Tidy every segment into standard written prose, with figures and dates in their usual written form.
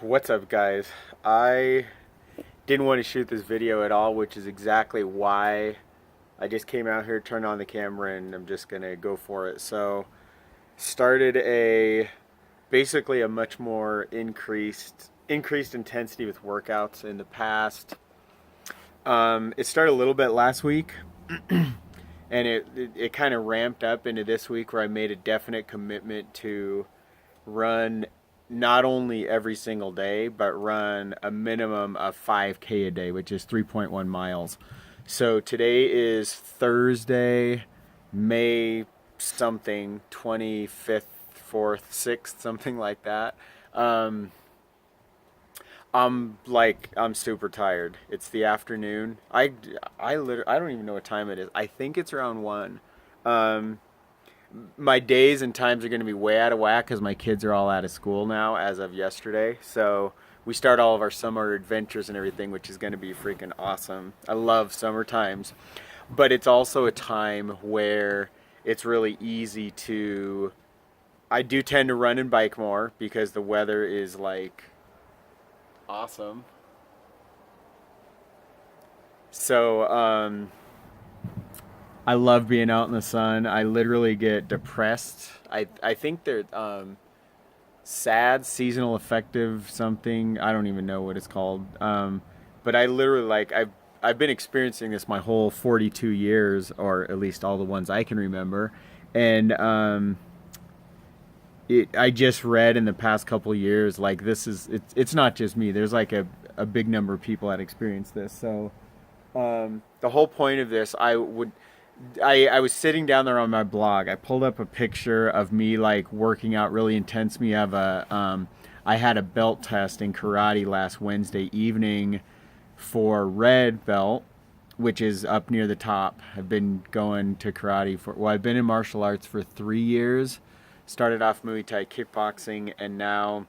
What's up, guys? I didn't want to shoot this video at all, which is exactly why I just came out here, turned on the camera, and I'm just gonna go for it. So, started a basically a much more increased intensity with workouts in the past. It started a little bit last week, and it kind of ramped up into this week where I made a definite commitment to run not only every single day, but run a minimum of 5K a day, which is 3.1 miles. So today is Thursday, May something, 25th, 4th, 6th, something like that. Um, I'm super tired. It's the afternoon. I don't even know what time it is. I think it's around 1. Um, my days and times are going to be way out of whack because my kids are all out of school now as of yesterday. So we start all of our summer adventures and everything, which is going to be freaking awesome. I love summer times, but it's also a time where it's really easy to. I do tend to run and bike more because the weather is like awesome. So, I love being out in the sun. I literally get depressed. I think they're sad seasonal affective something. I don't even know what it's called. But I literally I've been experiencing this my whole 42 years, or at least all the ones I can remember. And I just read in the past couple years, like it's not just me. There's like a big number of people that experience this. So the whole point of this, I was sitting down there on my blog. I pulled up a picture of me like working out really intense. I had a belt test in karate last Wednesday evening for red belt, which is up near the top. I've been going to karate I've been in martial arts for 3 years. Started off Muay Thai kickboxing, and now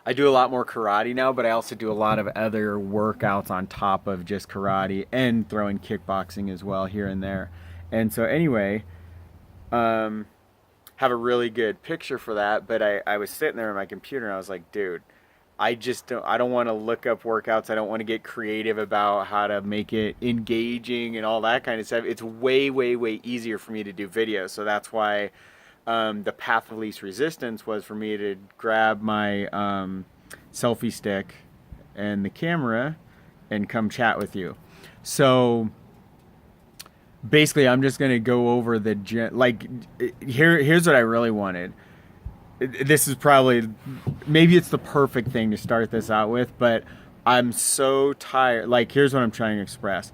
I do a lot more karate now, but I also do a lot of other workouts on top of just karate and throwing kickboxing as well here and there. And so anyway, have a really good picture for that, but I was sitting there on my computer and I was like, dude, I don't want to look up workouts. I don't want to get creative about how to make it engaging and all that kind of stuff. It's way, way, way easier for me to do videos. So that's why the path of least resistance was for me to grab my selfie stick and the camera and come chat with you. So basically, I'm just gonna go over here's what I really wanted. This is probably, maybe it's the perfect thing to start this out with, but I'm so tired. Like, here's what I'm trying to express.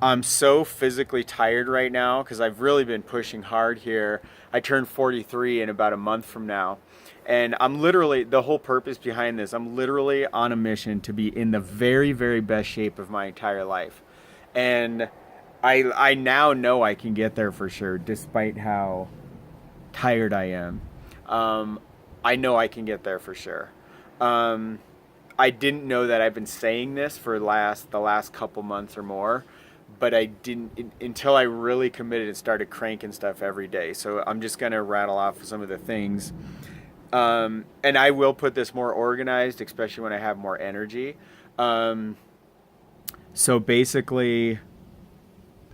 I'm so physically tired right now because I've really been pushing hard here. I turn 43 in about a month from now. And I'm literally, the whole purpose behind this, I'm literally on a mission to be in the very, very best shape of my entire life. And I now know I can get there for sure, despite how tired I am. I know I can get there for sure. I didn't know that. I've been saying this for the last couple months or more, but I didn't until I really committed and started cranking stuff every day. So I'm just gonna rattle off some of the things, and I will put this more organized, especially when I have more energy. So basically,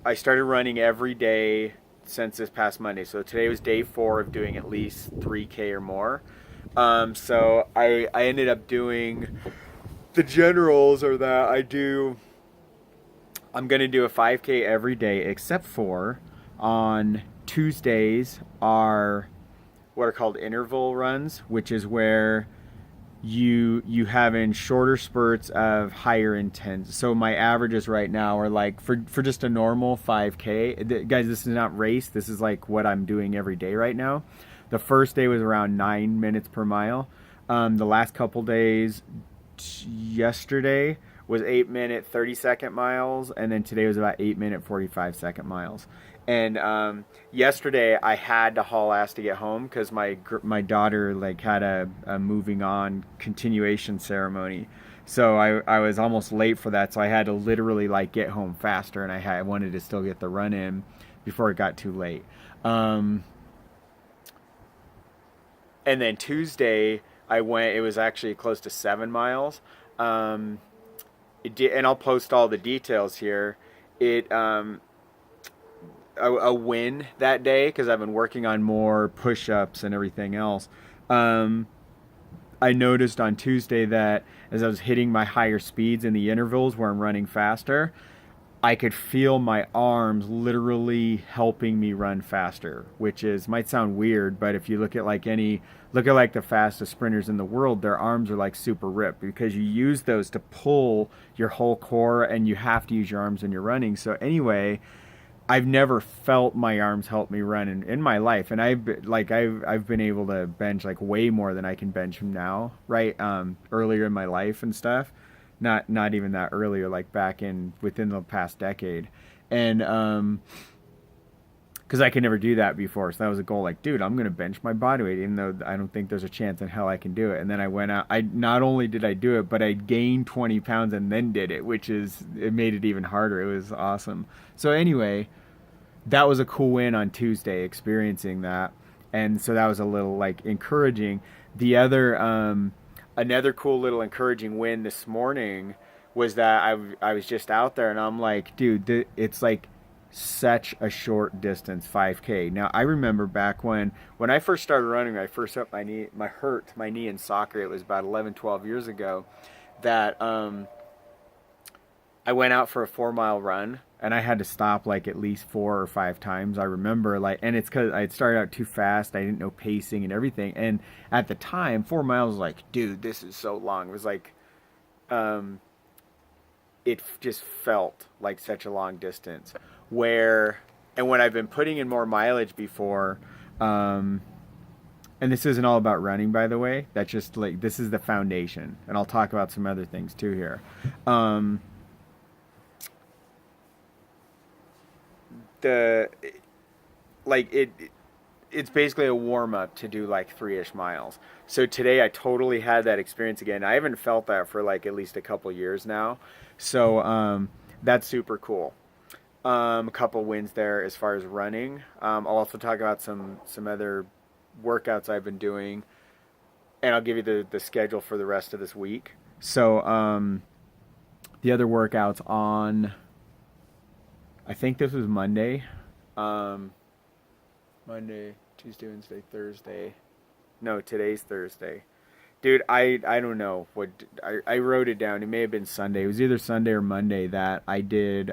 I started running every day since this past Monday. So today was day 4 of doing at least 3K or more. So I ended up doing, the generals are that I'm going to do a 5K every day, except for on Tuesdays are what are called interval runs, which is where you have in shorter spurts of higher intense. So my averages right now are like for just a normal 5K. Guys, this is not race. This is like what I'm doing every day right now. The first day was around 9 minutes per mile. The last couple days, yesterday was 8-minute 30-second miles, and then today was about 8-minute 45-second miles. And yesterday I had to haul ass to get home because my daughter like had a moving on continuation ceremony, so I was almost late for that. So I had to literally like get home faster, and I wanted to still get the run in before it got too late. And then Tuesday I went. It was actually close to 7 miles. Um, and I'll post all the details here. It a win that day because I've been working on more push-ups and everything else. Um, I noticed on Tuesday that as I was hitting my higher speeds in the intervals where I'm running faster, I could feel my arms literally helping me run faster, which is might sound weird, but if you look at like the fastest sprinters in the world, their arms are like super ripped because you use those to pull your whole core and you have to use your arms when you're running. So anyway, I've never felt my arms help me run in my life, and I've been able to bench like way more than I can bench from now, right? Earlier in my life and stuff, not even that earlier, like back in within the past decade, and because I could never do that before, so that was a goal. Like, dude, I'm gonna bench my body weight, even though I don't think there's a chance in hell I can do it. And then I went out. I not only did I do it, but I gained 20 pounds and then did it, it made it even harder. It was awesome. So anyway, that was a cool win on Tuesday, experiencing that, and so that was a little like encouraging. The other another cool little encouraging win this morning was that I was just out there and I'm like, dude, it's like such a short distance, 5K. Now I remember back when I first started running, I first hurt my knee in soccer. It was about 11, 12 years ago that I went out for a 4 mile run and I had to stop like at least 4 or 5 times. I remember like, and it's because I had started out too fast. I didn't know pacing and everything. And at the time, 4 miles was like, dude, this is so long. It was like, um, it just felt like such a long distance. And when I've been putting in more mileage before, um, and this isn't all about running, by the way. That's just like, this is the foundation. And I'll talk about some other things too here. Um, the like it's basically a warm up to do like 3-ish miles. So today I totally had that experience again. I haven't felt that for like at least a couple years now. So that's super cool. A couple wins there as far as running. I'll also talk about some other workouts I've been doing, and I'll give you the schedule for the rest of this week. So the other workouts on, I think this was Monday. Monday, Tuesday, Wednesday, Thursday. No, today's Thursday. Dude, I don't know what I wrote it down. It may have been Sunday. It was either Sunday or Monday that I did.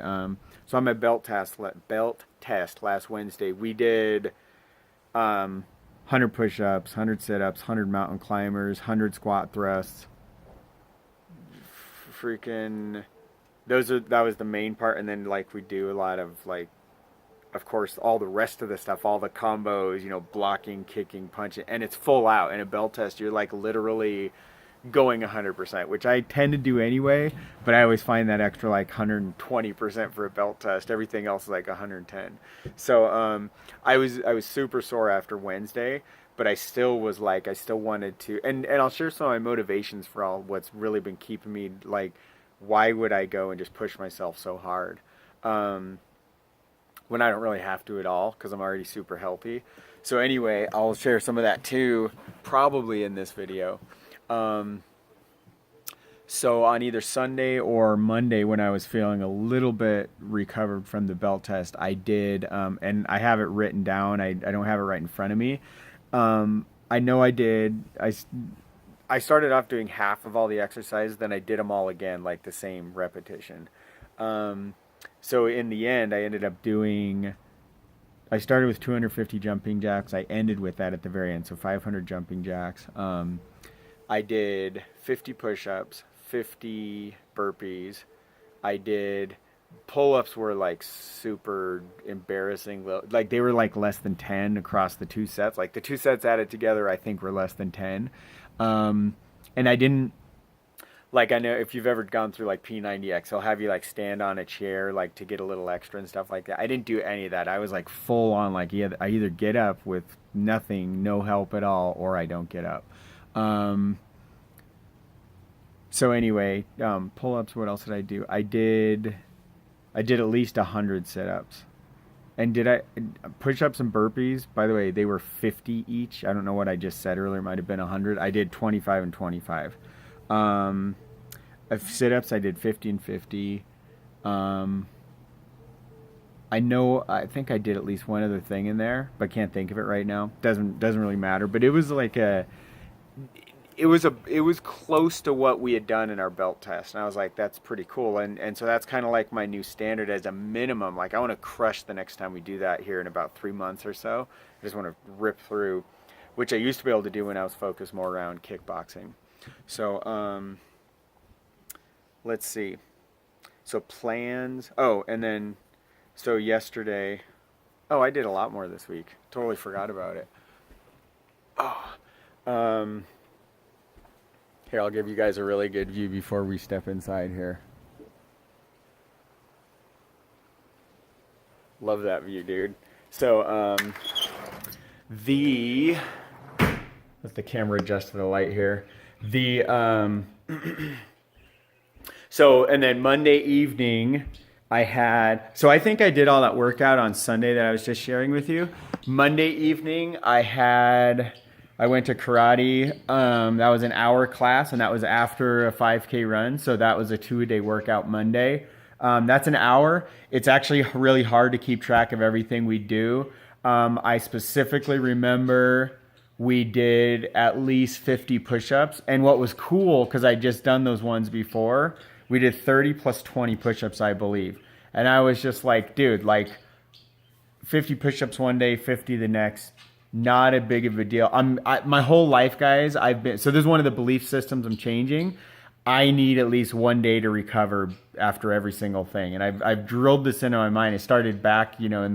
So on my belt test last Wednesday, we did 100 push-ups, 100 sit-ups, 100 mountain climbers, 100 squat thrusts. Freaking, that was the main part, and then like we do a lot of like, of course, all the rest of the stuff, all the combos, blocking, kicking, punching, and it's full out. In a belt test, you're like literally going 100%, which I tend to do anyway, but I always find that extra like 120% for a belt test. Everything else is like 110. So I was super sore after Wednesday, but I still was like, I still wanted to, and I'll share some of my motivations for all what's really been keeping me like, why would I go and just push myself so hard? When I don't really have to at all because I'm already super healthy. So anyway, I'll share some of that too, probably in this video. So on either Sunday or Monday when I was feeling a little bit recovered from the belt test, I did, and I have it written down. I don't have it right in front of me. I know I did. I started off doing half of all the exercises, then I did them all again, like the same repetition. So in the end, I ended up I started with 250 jumping jacks. I ended with that at the very end, so 500 jumping jacks. I did 50 push-ups, 50 burpees. I did pull-ups were like super embarrassing. Like they were like less than 10 across the two sets. Like the two sets added together, I think were less than 10. And I didn't, like, I know if you've ever gone through like P90X, they'll have you like stand on a chair like to get a little extra and stuff like that. I didn't do any of that. I was like full on, like I either get up with nothing, no help at all, or I don't get up. So anyway, pull-ups, what else did I do? I did at least 100 sit-ups. And did I push-ups and burpees? By the way, they were 50 each. I don't know what I just said earlier. It might have been 100. I did 25 and 25. Um, Sit-ups, I did 50 and 50. Um, I think I did at least one other thing in there, but can't think of it right now. Doesn't really matter. But it was like it was close to what we had done in our belt test, and I was like, that's pretty cool. And so that's kind of like my new standard as a minimum. Like I want to crush the next time we do that here in about 3 months or so. I just want to rip through, which I used to be able to do when I was focused more around kickboxing. So let's see. So plans. Oh, and then so yesterday. Oh, I did a lot more this week. Totally forgot about it. Oh, here, I'll give you guys a really good view before we step inside here. Love that view, dude. So, let the camera adjust to the light here. So, and then Monday evening, I think I did all that workout on Sunday that I was just sharing with you. Monday evening, I went to karate. That was an hour class, and that was after a 5K run. So that was a 2-a-day workout Monday. That's an hour. It's actually really hard to keep track of everything we do. I specifically remember we did at least 50 push-ups. And what was cool, because I'd just done those ones before, we did 30 plus 20 push-ups, I believe. And I was just like, dude, like 50 push-ups one day, 50 the next. Not a big of a deal. My whole life, guys, so this is one of the belief systems I'm changing. I need at least one day to recover after every single thing. And I've drilled this into my mind. It started back, in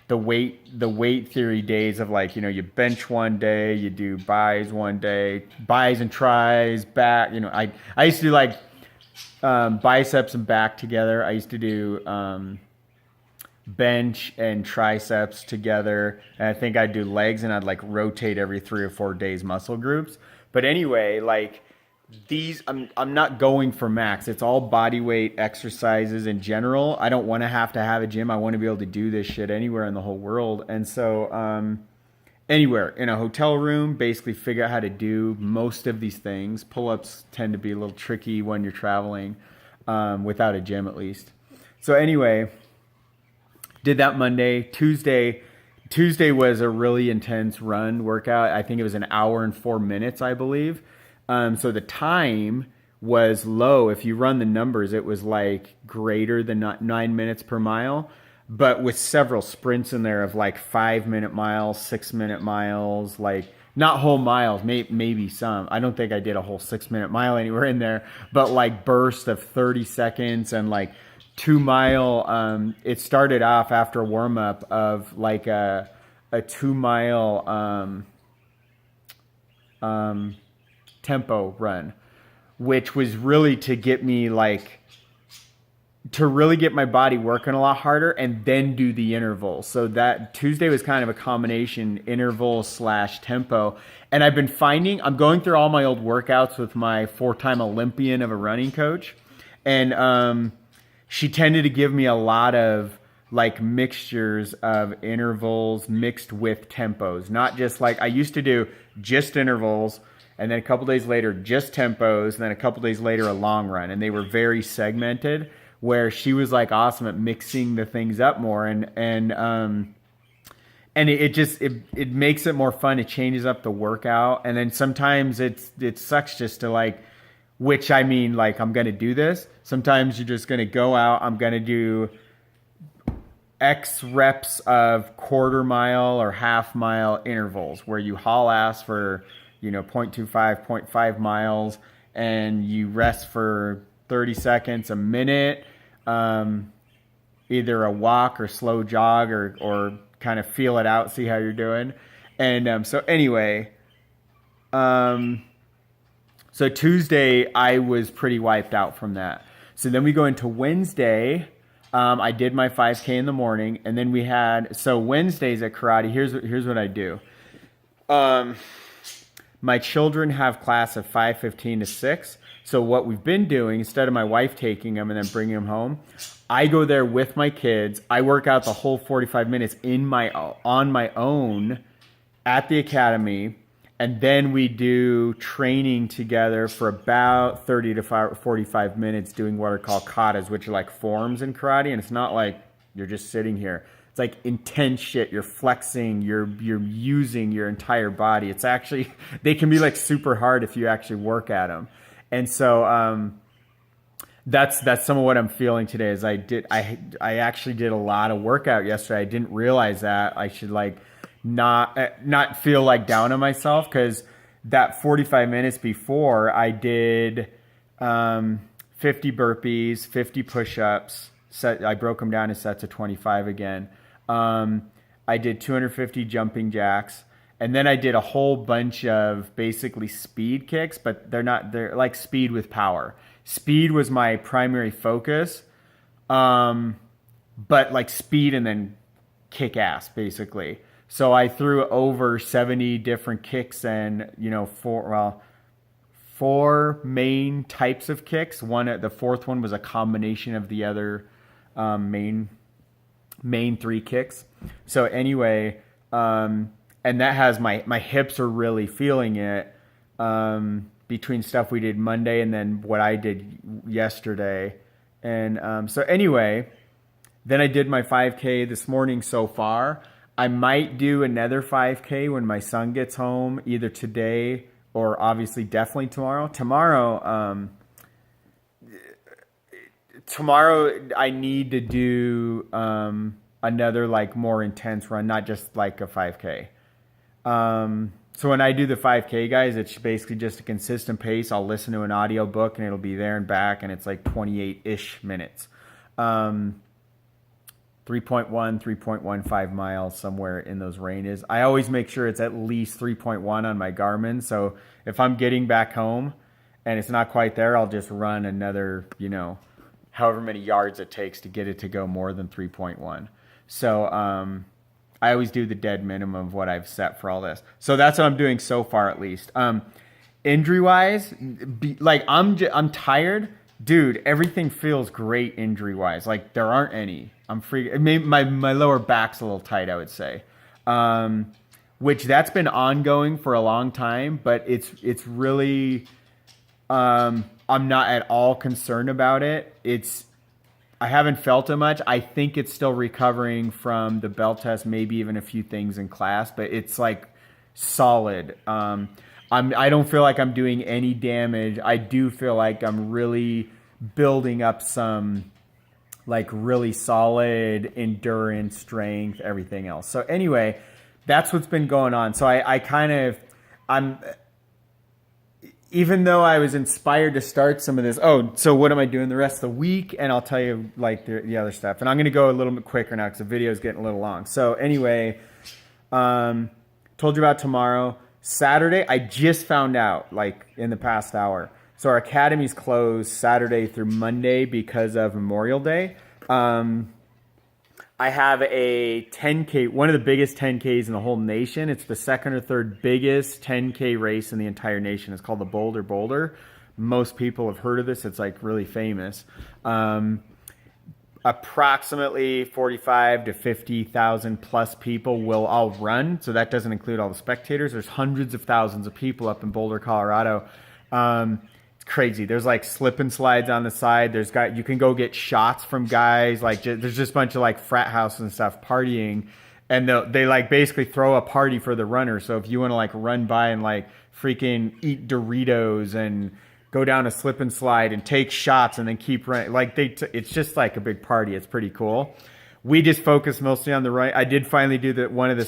the weight theory days of like, you bench one day, you do buys one day, buys and tries, back, I used to do like biceps and back together. I used to do bench and triceps together, and I think I'd do legs, and I'd like rotate every 3 or 4 days muscle groups. But anyway, like these, I'm not going for max. It's all body weight exercises in general. I don't want to have a gym. I want to be able to do this shit anywhere in the whole world. And so anywhere in a hotel room, basically figure out how to do most of these things. Pull-ups tend to be a little tricky when you're traveling, without a gym at least. So anyway, did that Monday. Tuesday was a really intense run workout. I think it was an hour and 4 minutes, I believe. So the time was low. If you run the numbers, it was like greater than 9 minutes per mile, but with several sprints in there of like 5-minute miles, 6-minute miles, like not whole miles, maybe some. I don't think I did a whole 6-minute mile anywhere in there, but like bursts of 30 seconds and like 2-mile. It started off after a warm up of like a 2-mile tempo run, which was really to get me to really get my body working a lot harder and then do the interval. So that Tuesday was kind of a combination interval / tempo. And I've been finding, I'm going through all my old workouts with my 4-time Olympian of a running coach. And she tended to give me a lot of like mixtures of intervals mixed with tempos. Not just like, I used to do just intervals, and then a couple days later, just tempos, and then a couple days later, a long run. And they were very segmented, where she was like awesome at mixing the things up more. And it makes it more fun. It changes up the workout. And then sometimes it sucks just to like, which I mean, like, I'm going to do this. Sometimes you're just going to go out. I'm going to do X reps of 1/4 mile or 1/2 mile intervals where you haul ass for, 0.25, 0.5 miles, and you rest for 30 seconds, a minute, either a walk or slow jog or kind of feel it out, see how you're doing. And so anyway, so Tuesday I was pretty wiped out from that. So then we go into Wednesday. I did my 5K in the morning, and then we had, so Wednesdays at karate, here's what I do. my children have class at 5:15 to 6. So what we've been doing, instead of my wife taking them and then bringing them home, I go there with my kids. I work out the whole 45 minutes on my own at the academy, and then we do training together for about 30 to 45 minutes doing what are called katas, which are like forms in karate. And it's not like you're just sitting here. It's like intense shit. You're flexing, you're using your entire body. It's actually, they can be like super hard if you actually work at them. And so that's some of what I'm feeling today. Is I actually did a lot of workout yesterday. I didn't realize that. I should like not feel like down on myself, because that 45 minutes before I did 50 burpees, 50 push-ups. I broke them down in sets of 25 again. I did 250 jumping jacks. And then I did a whole bunch of basically speed kicks, but they're like speed with power. Speed was my primary focus. But like speed and then kick ass basically. So I threw over 70 different kicks and, four main types of kicks. The fourth one was a combination of the other main three kicks. So anyway, and that has my hips are really feeling it between stuff we did Monday and then what I did yesterday. And so anyway, then I did my 5K this morning so far. I might do another 5K when my son gets home, either today or obviously definitely tomorrow. Tomorrow I need to do another like more intense run, not just like a 5K. So when I do the 5K, guys, it's basically just a consistent pace. I'll listen to an audio book and it'll be there and back, and it's like 28-ish minutes. 3.1, 3.15 miles, somewhere in those ranges. I always make sure it's at least 3.1 on my Garmin. So if I'm getting back home and it's not quite there, I'll just run another, however many yards it takes to get it to go more than 3.1. So I always do the dead minimum of what I've set for all this. So that's what I'm doing so far, at least. Injury wise, I'm tired, dude. Everything feels great injury wise. Like there aren't any. I'm free. Maybe my lower back's a little tight, I would say. Which that's been ongoing for a long time, but it's really I'm not at all concerned about it. I haven't felt it much. I think it's still recovering from the belt test, maybe even a few things in class, but it's like solid. I don't feel like I'm doing any damage. I do feel like I'm really building up some like really solid endurance, strength, everything else. So anyway, that's what's been going on. So I'm even though I was inspired to start some of this, so what am I doing the rest of the week? And I'll tell you like the other stuff. And I'm going to go a little bit quicker now because the video is getting a little long. So anyway, told you about tomorrow. Saturday, I just found out like in the past hour. So our academy's closed Saturday through Monday because of Memorial Day. I have a 10K, one of the biggest 10Ks in the whole nation. It's the second or third biggest 10K race in the entire nation. It's called the Boulder. Most people have heard of this. It's like really famous. Approximately 45 to 50,000 plus people will all run. So that doesn't include all the spectators. There's hundreds of thousands of people up in Boulder, Colorado. It's crazy. There's like slip and slides on the side. You can go get shots from guys. Like there's just a bunch of like frat houses and stuff partying, and they like basically throw a party for the runner. So if you want to like run by and like freaking eat Doritos and go down a slip and slide and take shots and then keep running, like it's just like a big party. It's pretty cool. We just focused mostly on the run. I did finally do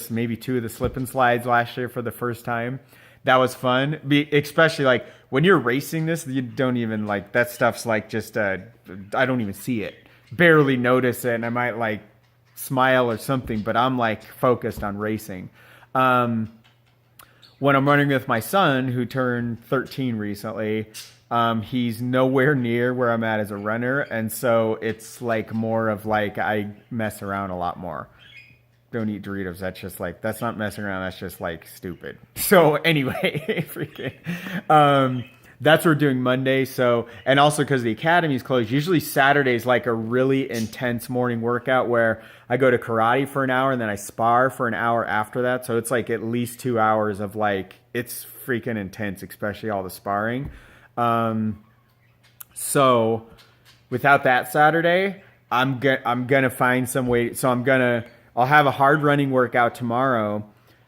maybe two of the slip and slides last year for the first time. That was fun, especially like when you're racing this, you don't even like that stuff's like just I don't even see it, barely notice it, and I might like smile or something, but I'm like focused on racing. When I'm running with my son, who turned 13 recently, he's nowhere near where I'm at as a runner, and so it's like more of like I mess around a lot more. don't eat Doritos. That's just like, that's not messing around. That's just like stupid. So anyway, freaking, that's what we're doing Monday. So, and also because the academy's closed, usually Saturday's like a really intense morning workout where I go to karate for an hour and then I spar for an hour after that. So it's like at least 2 hours of like, it's freaking intense, especially all the sparring. So without that Saturday, I'm gonna find some way. So I'll have a hard running workout tomorrow.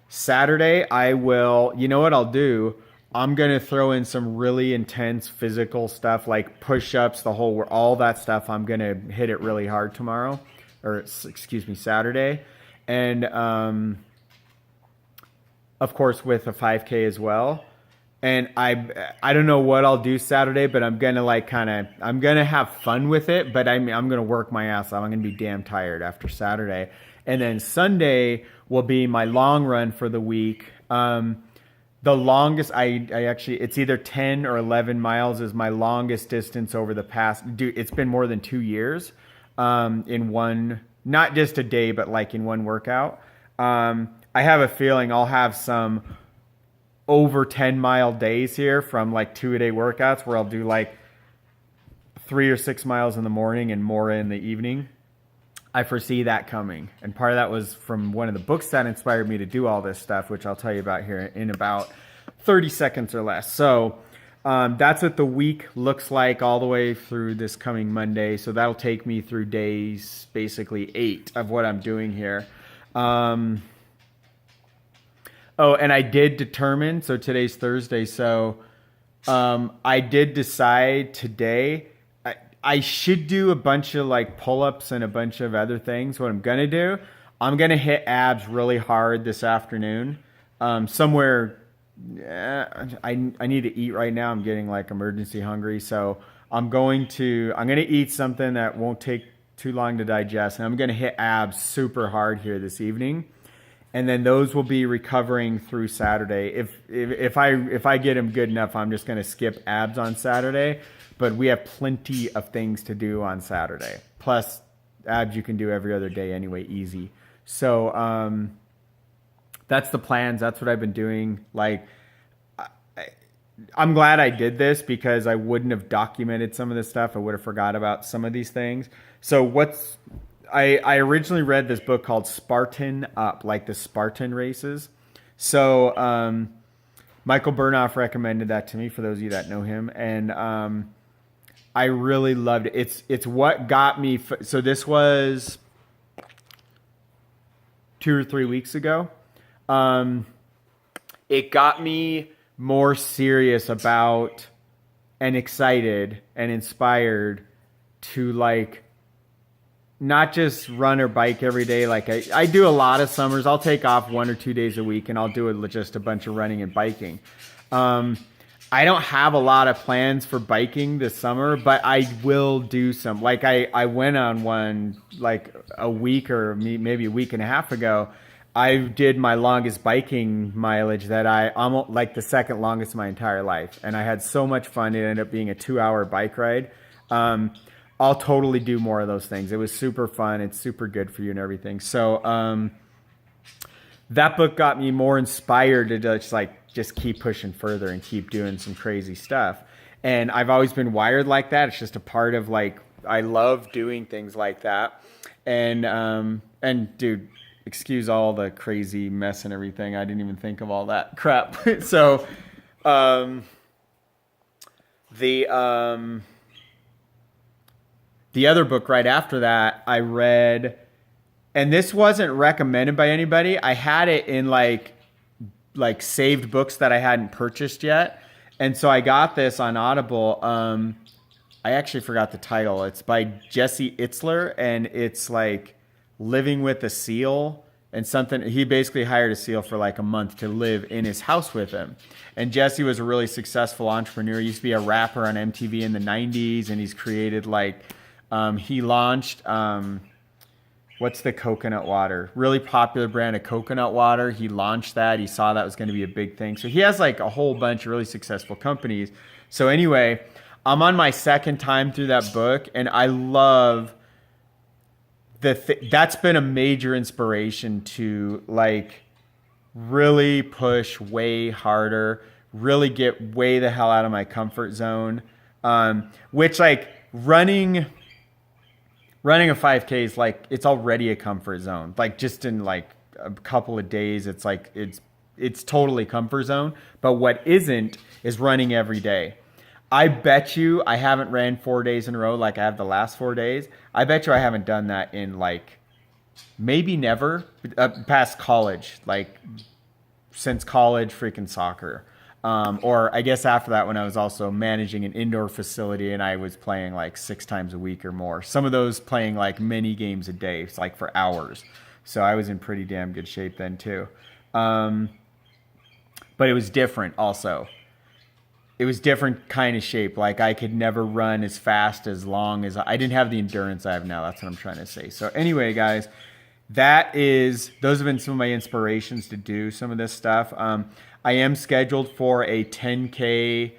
Saturday, I will, you know what I'll do? I'm going to throw in some really intense physical stuff like push-ups, all that stuff. I'm going to hit it really hard tomorrow, or excuse me, Saturday. And, of course, with a 5K as well. And I don't know what I'll do Saturday, but I'm going to I'm going to have fun with it, but I'm going to work my ass off. I'm going to be damn tired after Saturday. And then Sunday will be my long run for the week. The longest I actually, it's either 10 or 11 miles is my longest distance over the past, it's been more than 2 years, in one, not just a day, but like in one workout. I have a feeling I'll have some over 10-mile days here from like 2-a-day workouts where I'll do like 3 or 6 miles in the morning and more in the evening. I foresee that coming. And part of that was from one of the books that inspired me to do all this stuff, which I'll tell you about here in about 30 seconds or less. So that's what the week looks like all the way through this coming Monday. So that'll take me through days, basically 8 of what I'm doing here. And I did determine, so today's Thursday. So I did decide today, I should do a bunch of like pull-ups and a bunch of other things. What I'm going to do, I'm going to hit abs really hard this afternoon. Somewhere, I need to eat right now. I'm getting like emergency hungry. So I'm going to eat something that won't take too long to digest. And I'm going to hit abs super hard here this evening. And then those will be recovering through Saturday. If I get them good enough, I'm just going to skip abs on Saturday. But we have plenty of things to do on Saturday. Plus, abs you can do every other day anyway, easy. So that's the plans. That's what I've been doing. Like, I'm glad I did this because I wouldn't have documented some of this stuff. I would have forgot about some of these things. So I originally read this book called Spartan Up, like the Spartan races. So Michael Burnoff recommended that to me, for those of you that know him. And I really loved it. It's what got me. So this was 2 or 3 weeks ago. It got me more serious about and excited and inspired to like not just run or bike every day. Like I do a lot of summers. I'll take off 1 or 2 days a week and I'll do just a bunch of running and biking. I don't have a lot of plans for biking this summer, but I will do some. Like I went on one like a week or maybe a week and a half ago. I did my longest biking mileage that I almost like the second longest of my entire life. And I had so much fun. It ended up being a 2-hour bike ride. I'll totally do more of those things. It was super fun. It's super good for you and everything. So that book got me more inspired to just keep pushing further and keep doing some crazy stuff. And I've always been wired like that. It's just a part of like, I love doing things like that. And dude, excuse all the crazy mess and everything. I didn't even think of all that crap. So the other book right after that I read, and this wasn't recommended by anybody. I had it in like saved books that I hadn't purchased yet. And so I got this on Audible. I actually forgot the title. It's by Jesse Itzler, and it's like living with a seal and something. He basically hired a seal for like a month to live in his house with him. And Jesse was a really successful entrepreneur. He used to be a rapper on MTV in the 90s, and he's created like, he launched, what's the coconut water? Really popular brand of coconut water. He launched that. He saw that was going to be a big thing. So he has like a whole bunch of really successful companies. So anyway, I'm on my second time through that book, and I love that's been a major inspiration to like really push way harder, really get way the hell out of my comfort zone. Which like running a 5K is like it's already a comfort zone. Like just in like a couple of days, it's like it's totally comfort zone. But what isn't is running every day. I bet you I haven't ran 4 days in a row like I have the last 4 days. I bet you I haven't done that in like maybe never past college, like since college, freaking soccer. Or I guess after that, when I was also managing an indoor facility and I was playing like 6 times a week or more. Some of those playing like mini games a day, it's like for hours. So I was in pretty damn good shape then too. But it was different also. It was different kind of shape. Like I could never run as fast as long as I didn't have the endurance I have now. That's what I'm trying to say. So anyway, guys, those have been some of my inspirations to do some of this stuff. I am scheduled for a 10K,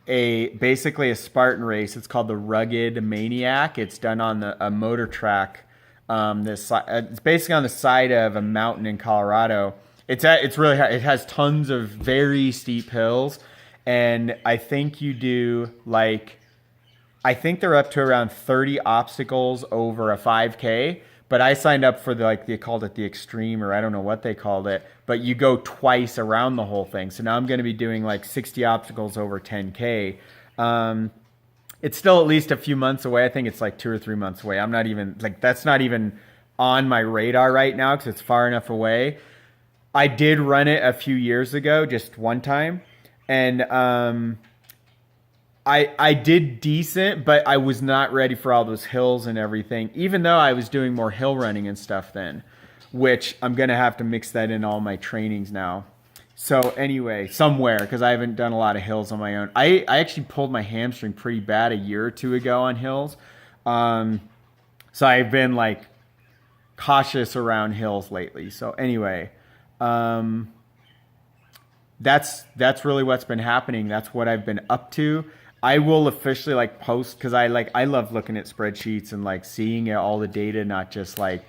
basically a Spartan race. It's called the Rugged Maniac. It's done on a motor track. It's basically on the side of a mountain in Colorado. It's really it has tons of very steep hills. And I think you do I think they're up to around 30 obstacles over a 5K. But I signed up for they called it the extreme, or I don't know what they called it. But you go twice around the whole thing. So now I'm going to be doing like 60 obstacles over 10K. It's still at least a few months away. I think it's like 2 or 3 months away. I'm not even that's not even on my radar right now because it's far enough away. I did run it a few years ago, just one time. And I did decent, but I was not ready for all those hills and everything, even though I was doing more hill running and stuff then, which I'm going to have to mix that in all my trainings now. So anyway, somewhere, because I haven't done a lot of hills on my own. I actually pulled my hamstring pretty bad a year or two ago on hills. So I've been like cautious around hills lately. So anyway, that's really what's been happening. That's what I've been up to. I will officially like post because I love looking at spreadsheets and like seeing all the data, not just like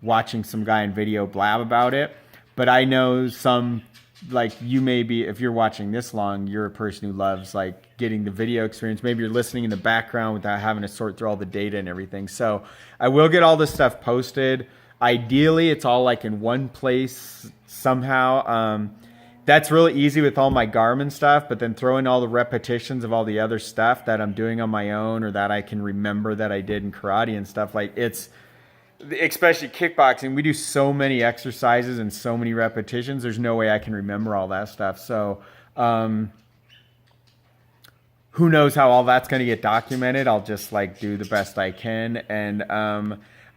watching some guy in video blab about it. But I know some like you may be, if you're watching this long, you're a person who loves like getting the video experience. Maybe you're listening in the background without having to sort through all the data and everything. So I will get all this stuff posted. Ideally, it's all like in one place somehow. That's really easy with all my Garmin stuff, but then throw in all the repetitions of all the other stuff that I'm doing on my own or that I can remember that I did in karate and stuff. Like it's, especially kickboxing, we do so many exercises and so many repetitions. There's no way I can remember all that stuff. So who knows how all that's going to get documented. I'll just like do the best I can. And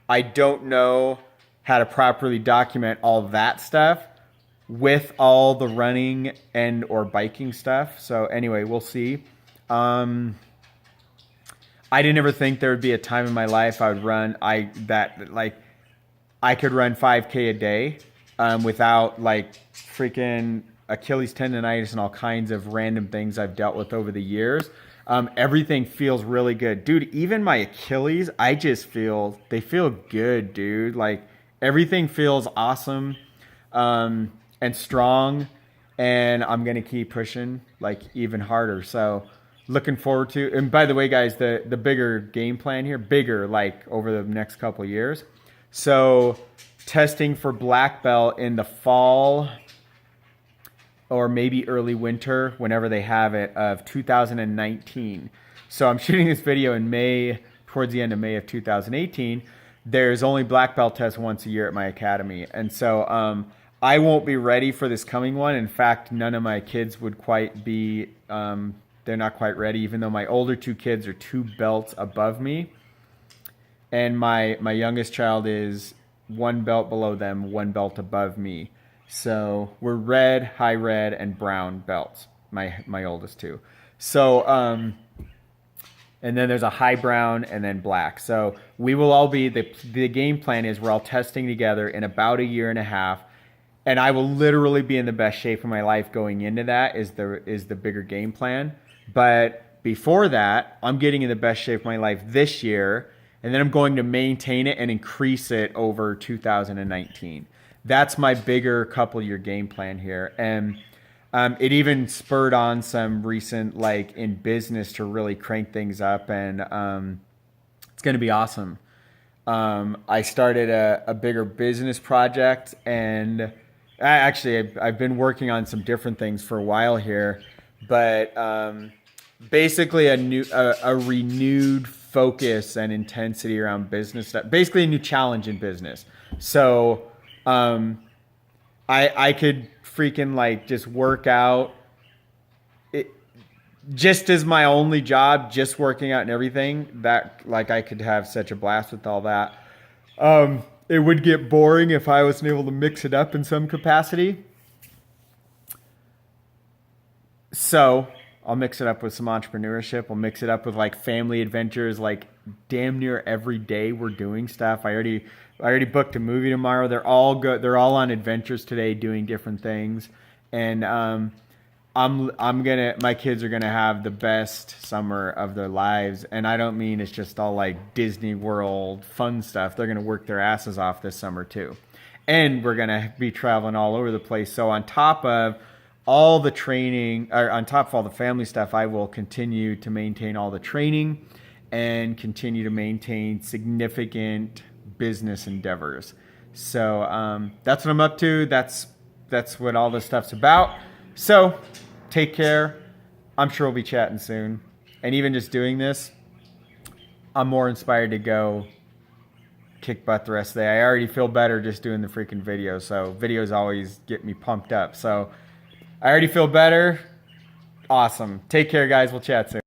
I don't know how to properly document all that stuff with all the running and or biking stuff. So anyway, we'll see. I didn't ever think there would be a time in my life I would run I could run 5K a day without like freaking Achilles tendonitis and all kinds of random things I've dealt with over the years. Everything feels really good. Dude, even my Achilles, they feel good, dude. Like everything feels awesome. And strong, and I'm gonna keep pushing like even harder. So looking forward to, and by the way guys, the bigger game plan here, bigger like over the next couple of years. So testing for black belt in the fall or maybe early winter, whenever they have it, of 2019. So I'm shooting this video in May, towards the end of May of 2018. There's only black belt tests once a year at my academy. And so I won't be ready for this coming one. In fact, none of my kids would quite be, they're not quite ready, even though my older 2 kids are 2 belts above me. And my youngest child is 1 belt below them, 1 belt above me. So we're red, high red, and brown belts, my oldest 2. So, and then there's a high brown and then black. So we will all be, the game plan is we're all testing together in about a year and a half. And I will literally be in the best shape of my life going into that is the bigger game plan. But before that, I'm getting in the best shape of my life this year. and then I'm going to maintain it and increase it over 2019. That's my bigger couple year game plan here. And it even spurred on some recent, like in business, to really crank things up, and it's going to be awesome. I started a bigger business project, and I've been working on some different things for a while here, but basically a renewed focus and intensity around business stuff. Basically, a new challenge in business. So I could freaking like just work out it just as my only job, just working out and everything. That like I could have such a blast with all that. It would get boring if I wasn't able to mix it up in some capacity. So I'll mix it up with some entrepreneurship. I'll mix it up with like family adventures. Like damn near every day we're doing stuff. I already booked a movie tomorrow. They're all good. They're all on adventures today, doing different things. And my kids are gonna have the best summer of their lives. And I don't mean it's just all like Disney World fun stuff. They're gonna work their asses off this summer too. And we're gonna be traveling all over the place. So on top of all the training, or on top of all the family stuff, I will continue to maintain all the training and continue to maintain significant business endeavors. So that's what I'm up to. That's what all this stuff's about. So take care. I'm sure we'll be chatting soon. And even just doing this, I'm more inspired to go kick butt the rest of the day. I already feel better just doing the freaking video. So videos always get me pumped up. So I already feel better. Awesome. Take care, guys. We'll chat soon.